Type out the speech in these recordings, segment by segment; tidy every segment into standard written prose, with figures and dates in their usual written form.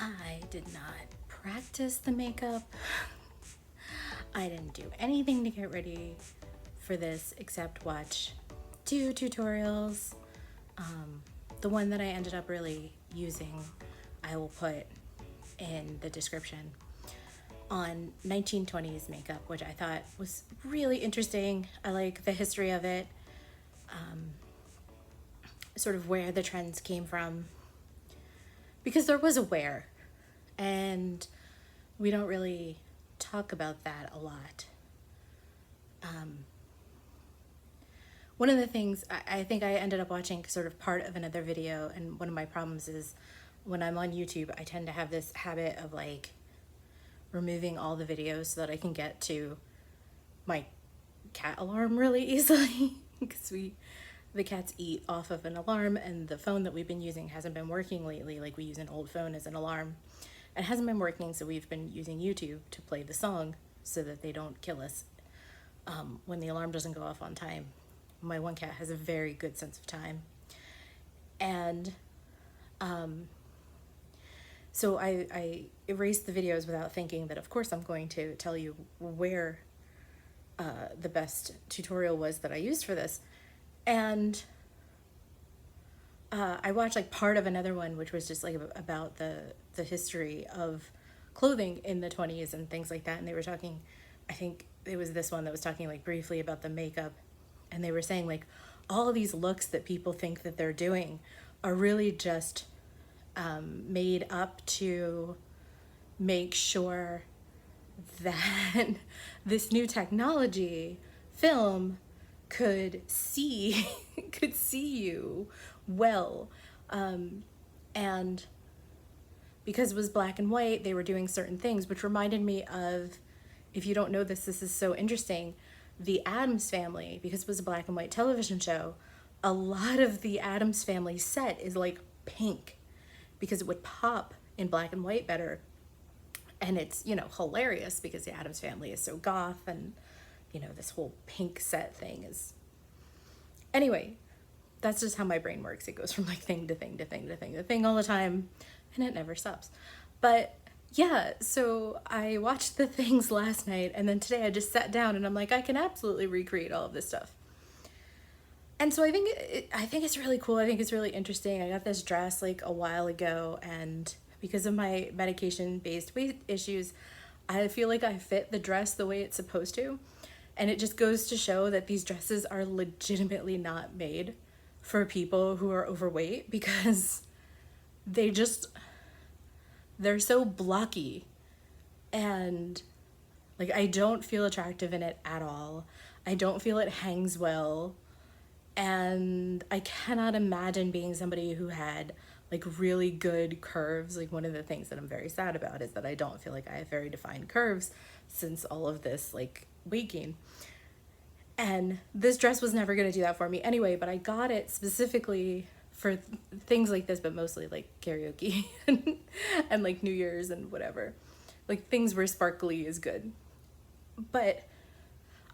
I did not practice the makeup. I didn't do anything to get ready for this except watch 2 tutorials. The one that I ended up really using, I will put in the description, on 1920s makeup, which I thought was really interesting. I like the history of it, sort of where the trends came from, because there was a where, and we don't really talk about that a lot. One of the things I think I ended up watching sort of part of another video, and one of my problems is when I'm on YouTube, I tend to have this habit of like removing all the videos so that I can get to my cat alarm really easily because the cats eat off of an alarm, and the phone that we've been using hasn't been working lately. Like, we use an old phone as an alarm. It hasn't been working, so we've been using YouTube to play the song so that they don't kill us when the alarm doesn't go off on time. My one cat has a very good sense of time. And so I erased the videos without thinking that, of course, I'm going to tell you where the best tutorial was that I used for this. And I watched like part of another one, which was just like about the history of clothing in the 20s and things like that. And they were talking, I think it was this one that was talking like briefly about the makeup. And they were saying like all of these looks that people think that they're doing are really just made up to make sure that this new technology, film, could see you well, and because it was black and white, they were doing certain things, which reminded me of, if you don't know this is so interesting, the Addams Family. Because it was a black and white television show, a lot of the Addams Family set is like pink because it would pop in black and white better. And it's, you know, hilarious because the Addams Family is so goth, and, you know, this whole pink set thing is... Anyway, that's just how my brain works. It goes from like thing to thing to thing to thing to thing all the time, and it never stops. But yeah, so I watched the things last night, and then today I just sat down and I'm like, I can absolutely recreate all of this stuff. And so I think it's really cool. I think it's really interesting. I got this dress like a while ago, and because of my medication-based weight issues, I feel like I fit the dress the way it's supposed to. And it just goes to show that these dresses are legitimately not made for people who are overweight, because they're so blocky, and like I don't feel attractive in it at all. I don't feel it hangs well, and I cannot imagine being somebody who had like really good curves. Like, one of the things that I'm very sad about is that I don't feel like I have very defined curves since all of this like weight gain. And this dress was never going to do that for me anyway, but I got it specifically for things like this, but mostly like karaoke and like New Year's and whatever. Like things where sparkly is good. But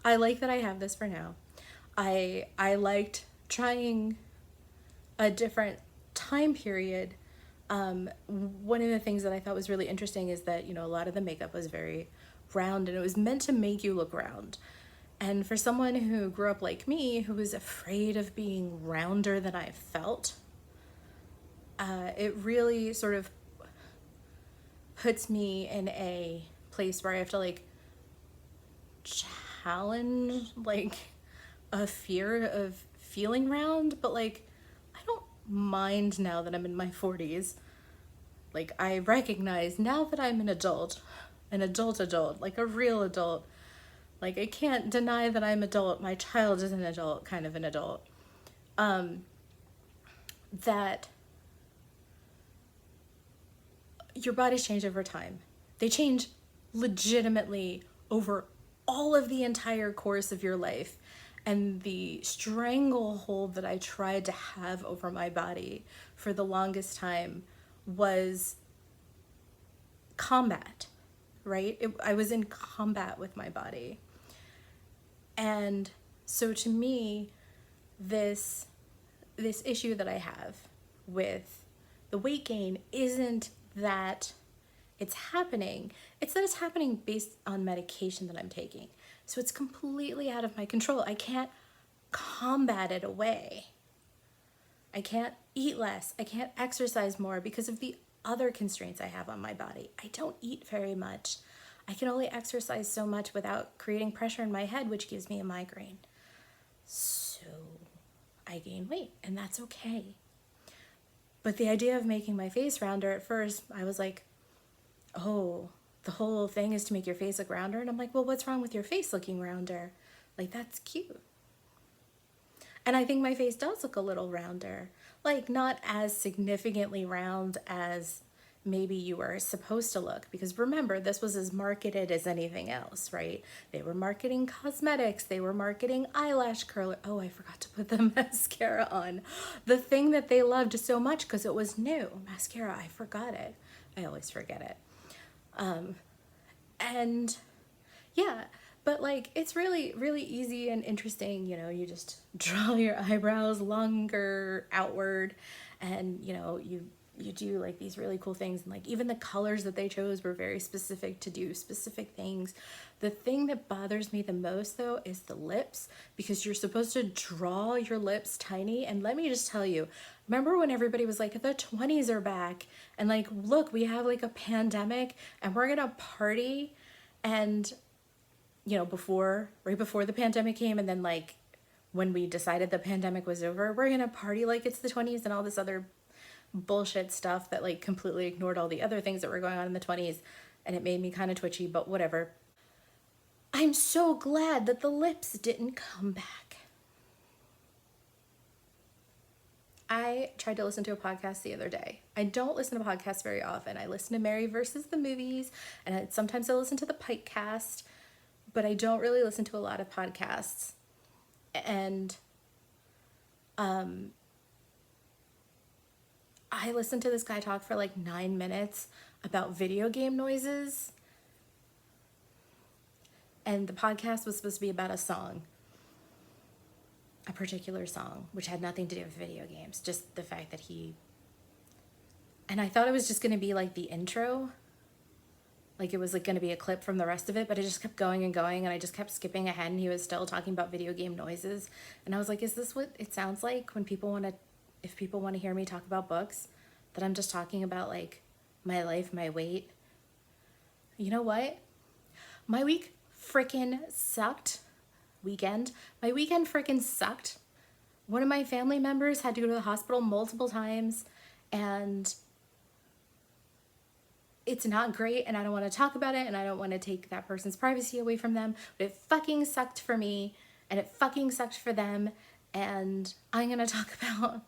I like that I have this for now. I liked trying a different time period. One of the things that I thought was really interesting is that, you know, a lot of the makeup was very round, and it was meant to make you look round. And for someone who grew up like me, who was afraid of being rounder than I felt, it really sort of puts me in a place where I have to like challenge like a fear of feeling round. But like, I don't mind now that I'm in my 40s. Like, I recognize now that I'm an adult, like a real adult. Like, I can't deny that I'm adult. My child is an adult, kind of an adult. That your bodies change over time. They change legitimately over all of the entire course of your life. And the stranglehold that I tried to have over my body for the longest time was combat, right? I was in combat with my body. And so to me, this issue that I have with the weight gain isn't that it's happening. It's that it's happening based on medication that I'm taking. So it's completely out of my control. I can't combat it away. I can't eat less. I can't exercise more because of the other constraints I have on my body. I don't eat very much. I can only exercise so much without creating pressure in my head, which gives me a migraine. So I gain weight, and that's okay. But the idea of making my face rounder, at first, I was like, oh, the whole thing is to make your face look rounder. And I'm like, well, what's wrong with your face looking rounder? Like, that's cute. And I think my face does look a little rounder. Like, not as significantly round as maybe you were supposed to look. Because remember, this was as marketed as anything else, right? They were marketing cosmetics. They were marketing eyelash curler. Oh, I forgot to put the mascara on. The thing that they loved so much because it was new. Mascara, I forgot it. I always forget it. And yeah, but like, it's really, really easy and interesting. You know, you just draw your eyebrows longer outward, and you do like these really cool things. And like, even the colors that they chose were very specific to do specific things. The thing that bothers me the most though is the lips, because you're supposed to draw your lips tiny. And let me just tell you, remember when everybody was like, the 20s are back, and like, look, we have like a pandemic and we're gonna party. And right before the pandemic came, and then like when we decided the pandemic was over, we're gonna party like it's the 20s and all this other bullshit stuff that like completely ignored all the other things that were going on in the 20s. And it made me kind of twitchy, but whatever. I'm so glad that the lips didn't come back. I tried to listen to a podcast the other day. I don't listen to podcasts very often. I listen to Mary versus the movies, and sometimes I listen to the Pikecast, but I don't really listen to a lot of podcasts. And I listened to this guy talk for like 9 minutes about video game noises. And the podcast was supposed to be about a song. A particular song, which had nothing to do with video games. Just the fact that and I thought it was just going to be like the intro. Like it was like going to be a clip from the rest of it, but it just kept going and going, and I just kept skipping ahead, and he was still talking about video game noises. And I was like, is this what it sounds like when people want to, if people want to hear me talk about books, that I'm just talking about like my life, my weight? You know what? My week freaking sucked. My weekend freaking sucked. One of my family members had to go to the hospital multiple times, and it's not great, and I don't want to talk about it, and I don't want to take that person's privacy away from them, but it fucking sucked for me, and it fucking sucked for them, and I'm gonna talk about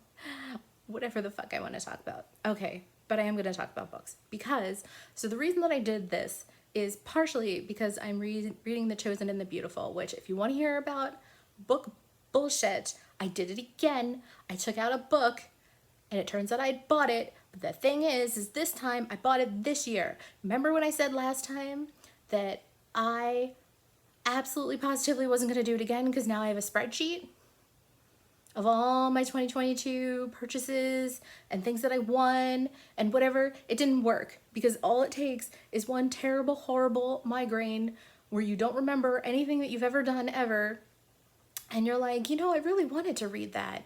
whatever the fuck I want to talk about. Okay, but I am gonna talk about books, because, so the reason that I did this is partially because I'm reading The Chosen and the Beautiful, which, if you want to hear about book bullshit, I did it again. I took out a book, and it turns out I bought it. But the thing is this time I bought it this year. Remember when I said last time that I absolutely positively wasn't going to do it again because now I have a spreadsheet of all my 2022 purchases and things that I won and whatever? It didn't work, because all it takes is one terrible, horrible migraine where you don't remember anything that you've ever done ever, and you're like, I really wanted to read that.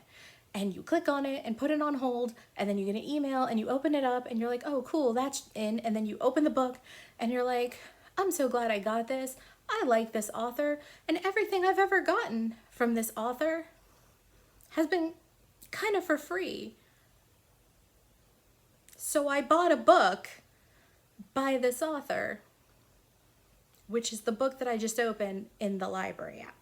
And you click on it and put it on hold, and then you get an email and you open it up and you're like, oh cool, that's in. And then you open the book and you're like, I'm so glad I got this. I like this author, and everything I've ever gotten from this author has been kind of for free. So I bought a book by this author, which is the book that I just opened in the library app.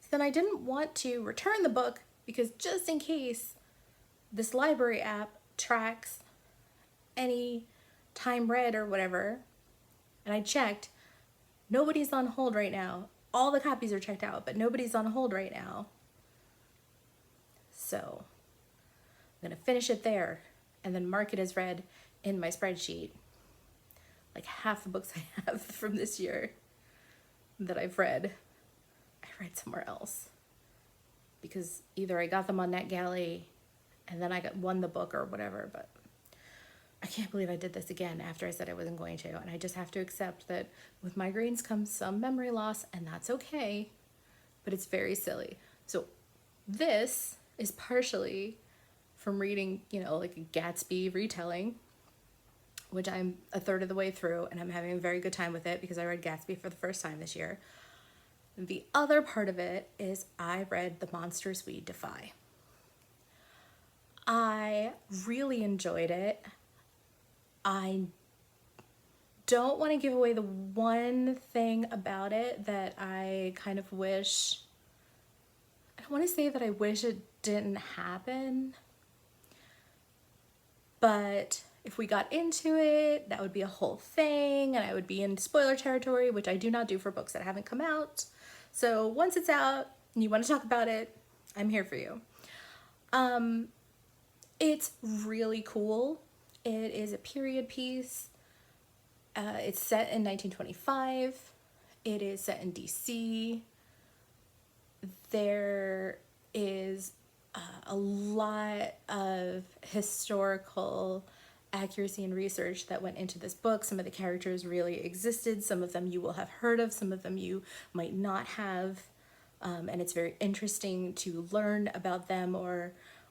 So then I didn't want to return the book, because just in case this library app tracks any time read or whatever, and I checked, nobody's on hold right now. All the copies are checked out, but nobody's on hold right now. So I'm gonna finish it there and then mark it as read in my spreadsheet. Like half the books I have from this year that I've read, I read somewhere else, because either I got them on NetGalley and then I won the book or whatever. But I can't believe I did this again after I said I wasn't going to. And I just have to accept that with migraines comes some memory loss, and that's okay. But it's very silly. So this is partially from reading, you know, like a Gatsby retelling, which I'm a third of the way through, and I'm having a very good time with it because I read Gatsby for the first time this year. The other part of it is I read The Monsters We Defy. I really enjoyed it. I don't want to give away the one thing about it that I kind of wish, I don't want to say that I wish it didn't happen, but if we got into it, that would be a whole thing, and I would be in spoiler territory, which I do not do for books that haven't come out. So once it's out and you want to talk about it, I'm here for you. It's really cool. It is a period piece. It's set in 1925. It is set in DC. There is a lot of historical accuracy and research that went into this book. Some of the characters really existed. Some of them you will have heard of. Some of them you might not have. And it's very interesting to learn about them,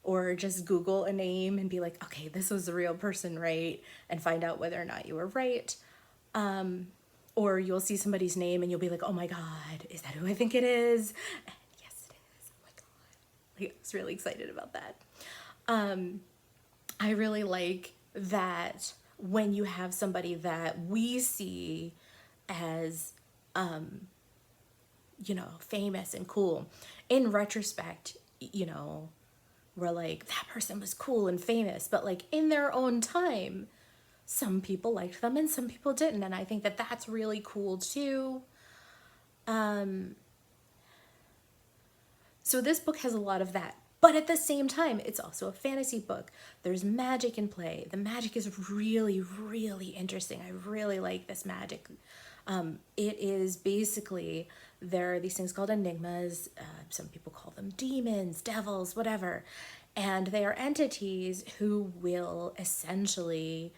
or just Google a name and be like, okay, this was a real person, right? And find out whether or not you were right. Or you'll see somebody's name and you'll be like, oh my God, is that who I think it is? And yes, it is. Oh my God. Like, I was really excited about that. I really like that when you have somebody that we see as, you know, famous and cool. In retrospect, you know, we're like, that person was cool and famous, but like in their own time, some people liked them and some people didn't. And I think that that's really cool too. So this book has a lot of that, but at the same time, it's also a fantasy book. There's magic in play. The magic is really, really interesting. I really like this magic. It is basically, there are these things called enigmas. Some people call them demons, devils, whatever. And they are entities who will essentially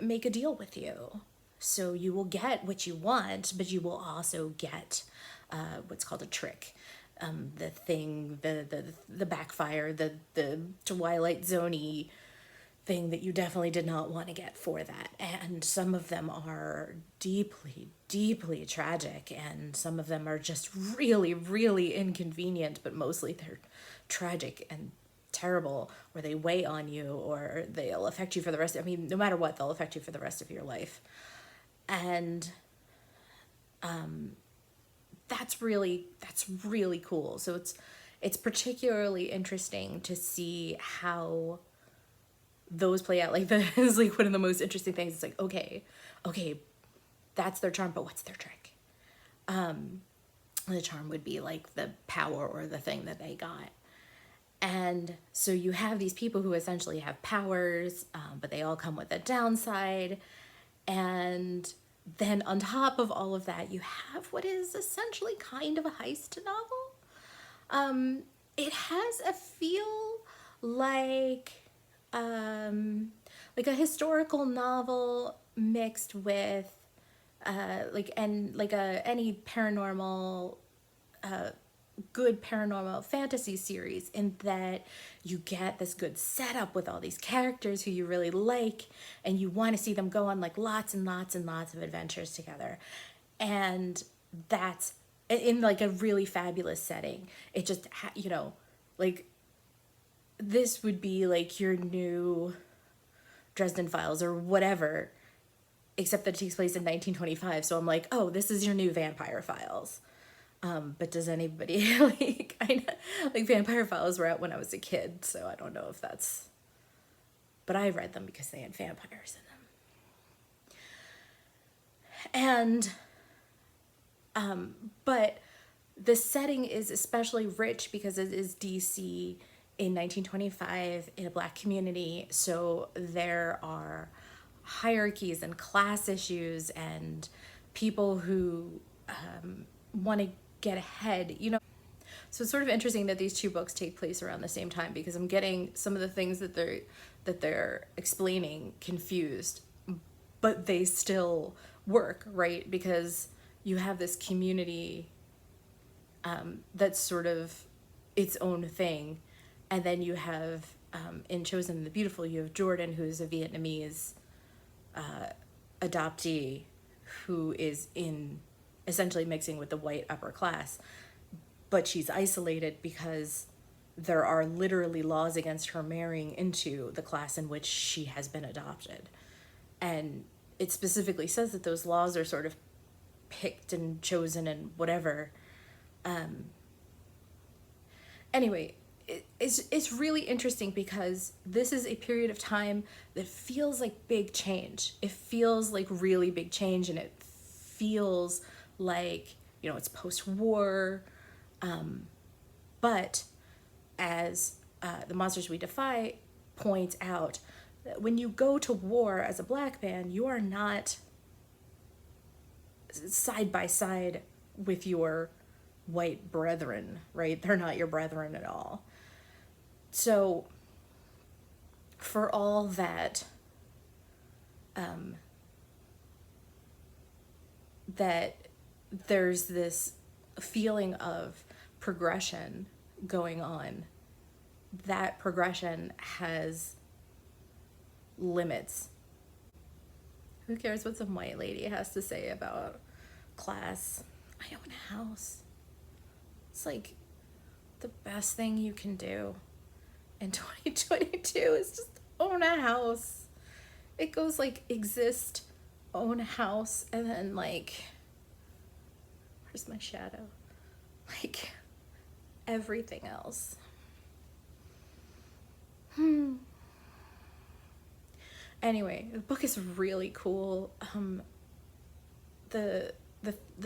make a deal with you. So you will get what you want, but you will also get what's called a trick. The thing, the backfire, the Twilight Zone-y thing that you definitely did not want to get for that. And some of them are deeply, deeply tragic, and some of them are just really, really inconvenient, but mostly they're tragic and terrible, or they weigh on you, or they'll affect you for the rest. I mean, no matter what, they'll affect you for the rest of your life. And that's really cool. So it's particularly interesting to see how those play out. Like, that is like one of the most interesting things. It's like, okay, that's their charm, but what's their trick? The charm would be like the power or the thing that they got. And so you have these people who essentially have powers, but they all come with a downside. And then on top of all of that, you have what is essentially kind of a heist novel. It has a feel like a historical novel mixed with any paranormal, good paranormal fantasy series, in that you get this good setup with all these characters who you really like, and you want to see them go on like lots and lots and lots of adventures together. And that's in like a really fabulous setting. It just, you know, like, this would be like your new Dresden Files or whatever, except that it takes place in 1925. So I'm like, oh, this is your new Vampire Files. But does anybody like, Vampire Files were out when I was a kid, so I don't know if that's, but I read them because they had vampires in them. And, but the setting is especially rich because it is DC in 1925 in a Black community. So there are hierarchies and class issues and people who want to get ahead, you know. So it's sort of interesting that these two books take place around the same time, because I'm getting some of the things that they're explaining confused, but they still work, right? Because you have this community that's sort of its own thing, and then you have in Chosen the Beautiful, you have Jordan, who's a Vietnamese adoptee who is in essentially mixing with the white upper class, but she's isolated because there are literally laws against her marrying into the class in which she has been adopted. And it specifically says that those laws are sort of picked and chosen and whatever. Anyway, it's really interesting because this is a period of time that feels like big change. It feels like really big change, and it feels like, you know, it's post-war. But as the Monsters We Defy points out, that when you go to war as a black man, you are not side by side with your white brethren, right? They're not your brethren at all. So for all that, that there's this feeling of progression going on, that progression has limits. Who cares what some white lady has to say about class? I own a house. It's like the best thing you can do in 2022 is just own a house. It goes like exist, own a house, and then like, where's my shadow? Like everything else. Anyway, the book is really cool. The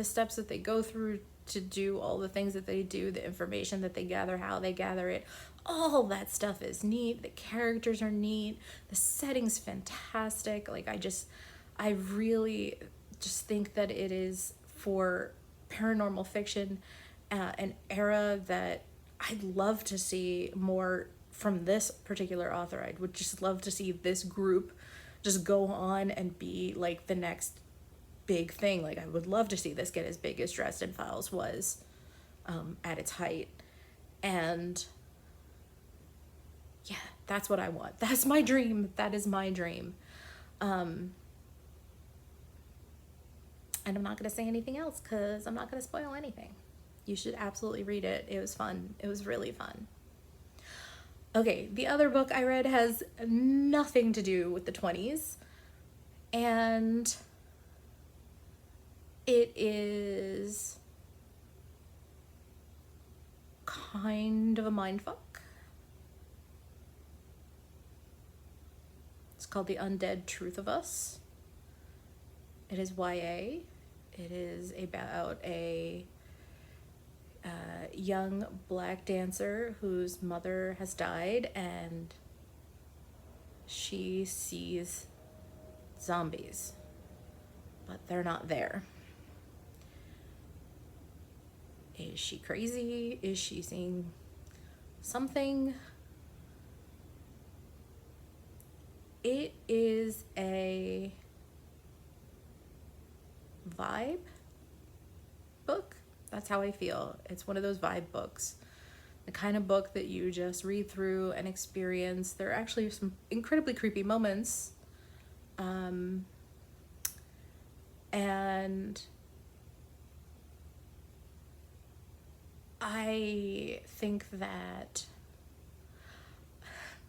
steps that they go through to do all the things that they do, the information that they gather, how they gather it, all that stuff is neat. The characters are neat. The setting's fantastic. Like I really just think that it is, for paranormal fiction, an era that I'd love to see more from this particular author. I would just love to see this group just go on and be like the next big thing. Like I would love to see this get as big as Dresden Files was at its height. And yeah, that's what I want. That's my dream. That is my dream. And I'm not going to say anything else because I'm not going to spoil anything. You should absolutely read it. It was fun. It was really fun. Okay, the other book I read has nothing to do with the 20s. And it is kind of a mindfuck. It's called The Undead Truth of Us. It is YA. It is about a young black dancer whose mother has died, and she sees zombies, but they're not there. Is she crazy? Is she seeing something? It is a vibe book. That's how I feel. It's one of those vibe books. The kind of book that you just read through and experience. There are actually some incredibly creepy moments. And I think that,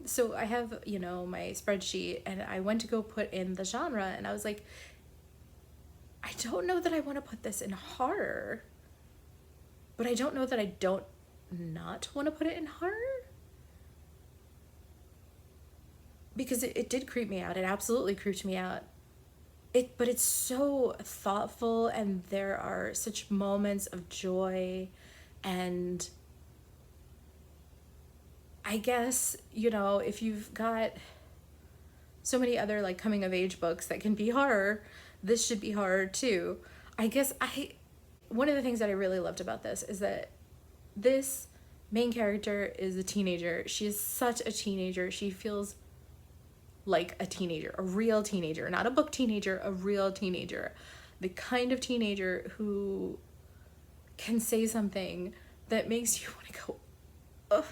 so I have, you know, my spreadsheet, and I went to go put in the genre, and I was like, I don't know that I want to put this in horror, but I don't know that I don't not want to put it in horror, because it did creep me out. It absolutely creeped me out. But it's so thoughtful, and there are such moments of joy, and I guess, you know, if you've got so many other like coming of age books that can be horror, this should be horror too. I guess one of the things that I really loved about this is that this main character is a teenager. She is such a teenager. She feels like a teenager, a real teenager, not a book teenager, a real teenager. The kind of teenager who can say something that makes you want to go, ugh.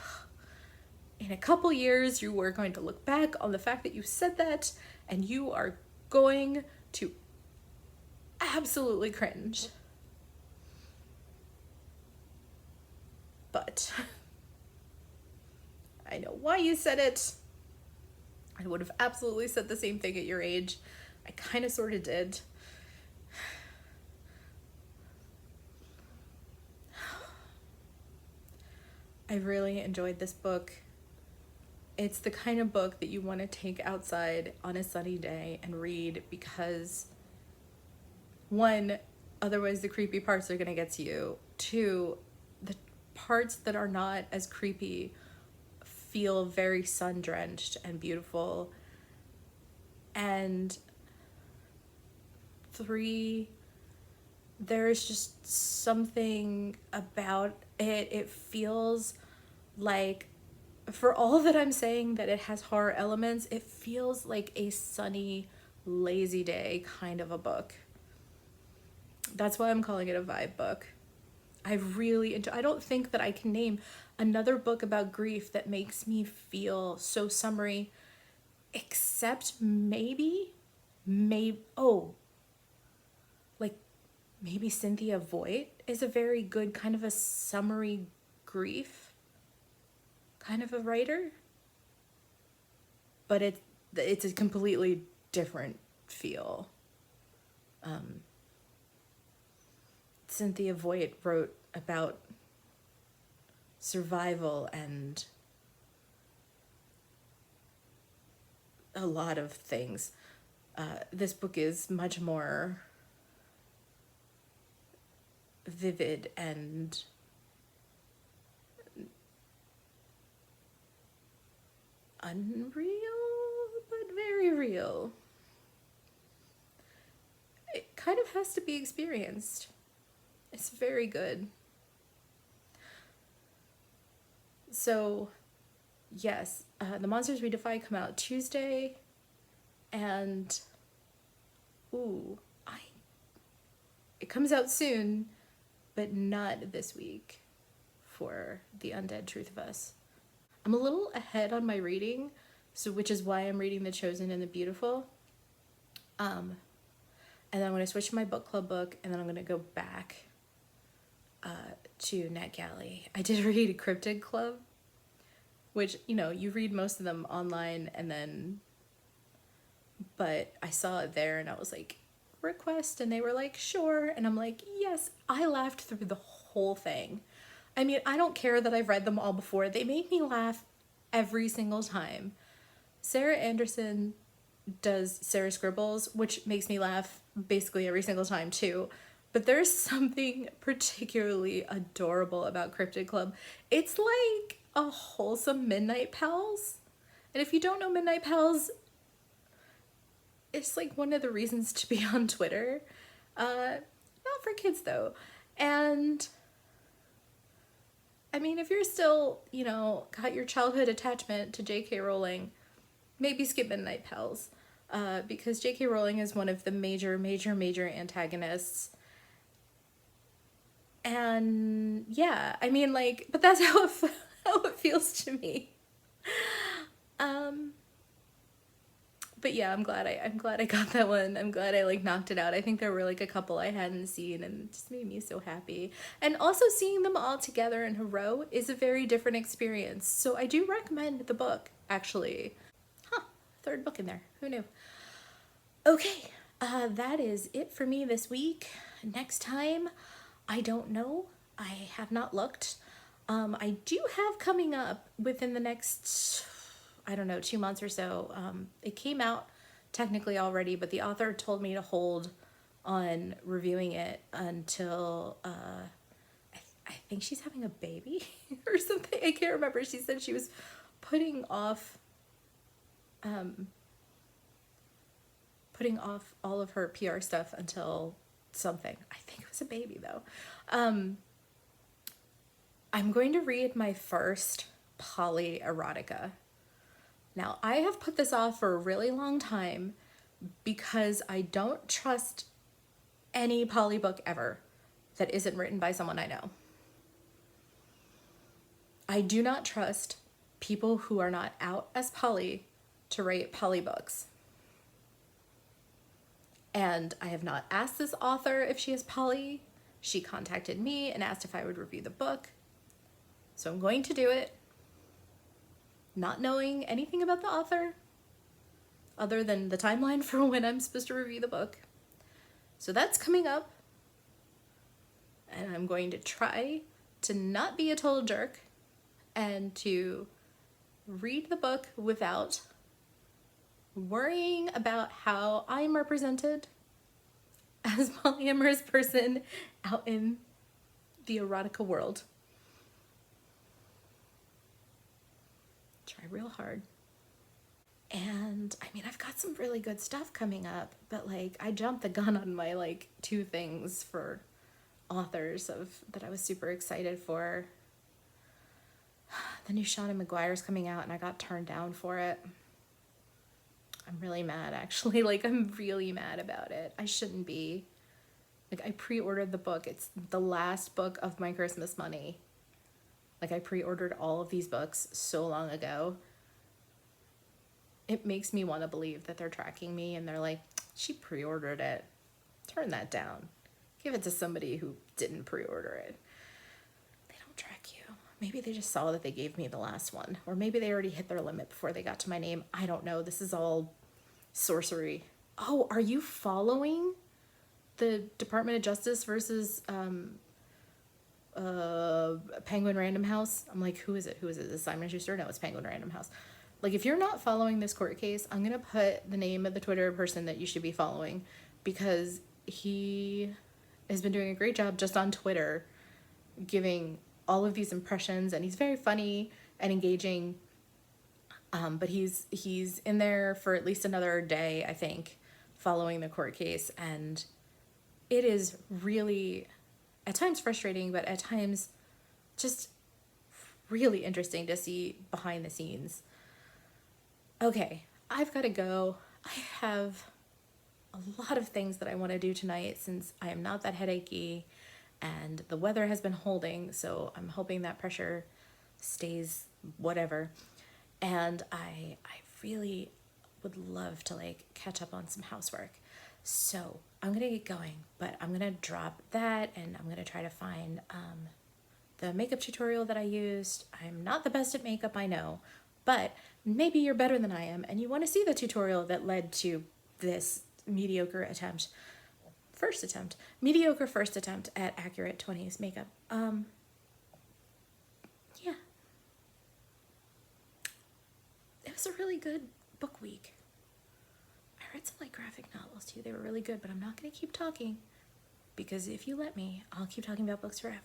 In a couple years, you are going to look back on the fact that you said that, and you are going to absolutely cringe. But I know why you said it. I would have absolutely said the same thing at your age. I kind of sort of did. I really enjoyed this book. It's the kind of book that you want to take outside on a sunny day and read because, one, otherwise the creepy parts are going to get to you. Two, the parts that are not as creepy feel very sun-drenched and beautiful. And three, there's just something about it. It feels like, for all that I'm saying that it has horror elements, it feels like a sunny, lazy day kind of a book. That's why I'm calling it a vibe book. I don't think that I can name another book about grief that makes me feel so summery, except maybe Cynthia Voigt is a very good kind of a summery grief kind of a writer, but it's a completely different feel. Cynthia Voigt wrote about survival and a lot of things. This book is much more vivid and unreal, but very real. It kind of has to be experienced. It's very good. So, yes, The Monsters We Defy come out Tuesday, and it comes out soon, but not this week for The Undead Truth of Us. I'm a little ahead on my reading, which is why I'm reading The Chosen and the Beautiful. And then I'm going to switch to my book club book, and then I'm going to go back to NetGalley. I did read Cryptid Club, which, you read most of them online, but I saw it there, and I was like, request, and they were like, sure, and I'm like, yes. I laughed through the whole thing. I mean, I don't care that I've read them all before. They make me laugh every single time. Sarah Anderson does Sarah Scribbles, which makes me laugh basically every single time too. But there's something particularly adorable about Cryptid Club. It's like a wholesome Midnight Pals. And if you don't know Midnight Pals, it's like one of the reasons to be on Twitter. Not for kids though. And I mean, if you're still, got your childhood attachment to J.K. Rowling, maybe skip Midnight Pals. Because J.K. Rowling is one of the major antagonists. And yeah, I mean, but that's how it feels to me. But yeah, I'm glad I got that one. I'm glad I knocked it out. I think there were a couple I hadn't seen, and it just made me so happy. And also seeing them all together in a row is a very different experience. So I do recommend the book, actually. Third book in there. Who knew? Okay, that is it for me this week. Next time, I don't know. I have not looked. I do have coming up within the next, 2 months or so. It came out technically already, but the author told me to hold on reviewing it until I think she's having a baby or something. I can't remember. She said she was putting off all of her PR stuff until something. I think it was a baby though. I'm going to read my first poly erotica. Now, I have put this off for a really long time because I don't trust any poly book ever that isn't written by someone I know. I do not trust people who are not out as poly to write poly books. And I have not asked this author if she is poly. She contacted me and asked if I would review the book. So I'm going to do it, not knowing anything about the author other than the timeline for when I'm supposed to review the book. So that's coming up. And I'm going to try to not be a total jerk and to read the book without worrying about how I'm represented as a polyamorous person out in the erotica world. Try real hard. And I mean, I've got some really good stuff coming up, but like I jumped the gun on my like 2 things for authors that I was super excited for. The new Shauna McGuire's coming out and I got turned down for it. I'm really mad, actually. Like, I'm really mad about it. I shouldn't be. Like, I pre-ordered the book. It's the last book of my Christmas money. Like, I pre-ordered all of these books so long ago. It makes me want to believe that they're tracking me and they're like, she pre-ordered it. Turn that down. Give it to somebody who didn't pre-order it. They don't track you. Maybe they just saw that they gave me the last one. Or maybe they already hit their limit before they got to my name. I don't know. This is all sorcery. Oh, are you following the Department of Justice versus Penguin Random House? I'm like, who is it? Who is it? Is it Simon Schuster? No, it's Penguin Random House. Like, if you're not following this court case, I'm going to put the name of the Twitter person that you should be following because he has been doing a great job just on Twitter giving all of these impressions, and he's very funny and engaging. But he's in there for at least another day, I think, following the court case, and it is really at times frustrating, but at times just really interesting to see behind the scenes. Okay, I've got to go. I have a lot of things that I want to do tonight since I am not that headachy and the weather has been holding, so I'm hoping that pressure stays whatever. And I really would love to like catch up on some housework. So I'm gonna get going, but I'm gonna drop that and I'm gonna try to find the makeup tutorial that I used. I'm not the best at makeup, I know, but maybe you're better than I am and you want to see the tutorial that led to this mediocre first attempt at accurate 20s makeup. Yeah. It was a really good book week. I read some like graphic novels too. They were really good, but I'm not going to keep talking because if you let me, I'll keep talking about books forever.